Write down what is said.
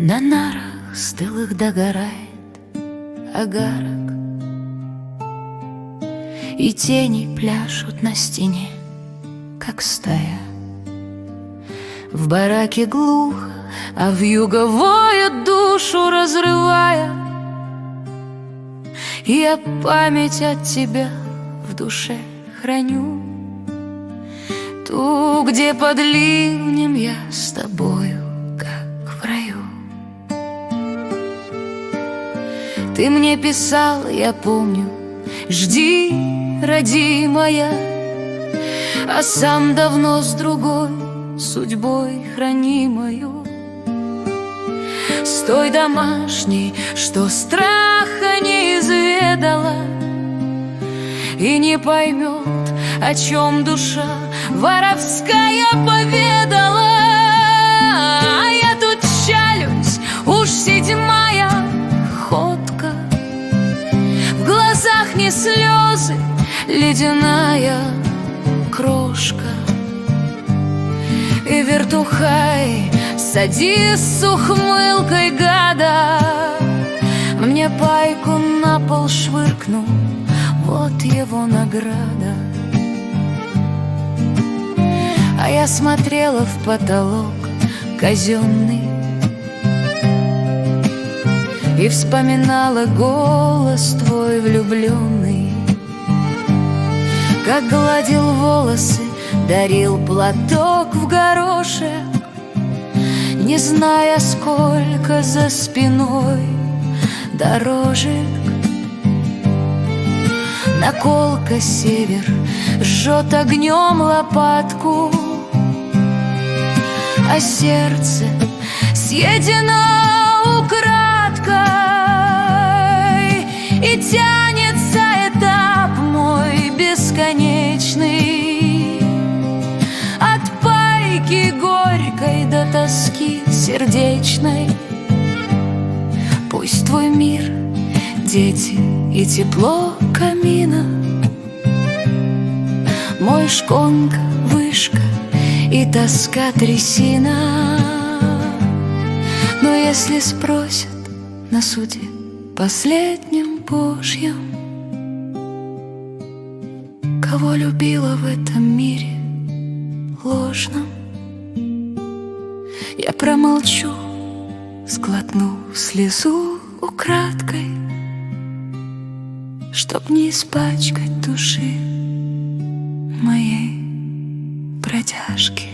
На нарах стылых догорает огарок, и тени пляшут на стене, как стая. В бараке глухо, а вьюга воет, душу разрывая. Я память от тебя в душе храню, ту, где под ливнем я с тобою, как в раю. Ты мне писала, я помню, жди, родимая, а сам давно с другой судьбой хранимою, с той домашней, что страха не изведала и не поймет, о чем душа воровская поведала. А я тут чалюсь, уж седьмая ходка, в глазах не слезы, ледяная крошка. И вертухай, садись с ухмылкой гада, мне пайку на пол швыркнул, вот его награда. А я смотрела в потолок казенный и вспоминала голос твой влюбленный, как гладил волосы, дарил платок в горошек, не зная, сколько за спиной дорожек. Наколка север жжет огнем лопатку, а сердце съедено украдкой, и тянется этап мой бесконечный, от пайки горькой до тоски сердечной. Пусть твой мир, дети и тепло камина, мой шконка, вышка и тоска трясина. Но если спросят на суде последнем Божьем, кого любила в этом мире ложном, я промолчу, сглотнув слезу украдкой, чтоб не испачкать души моей бродяжки.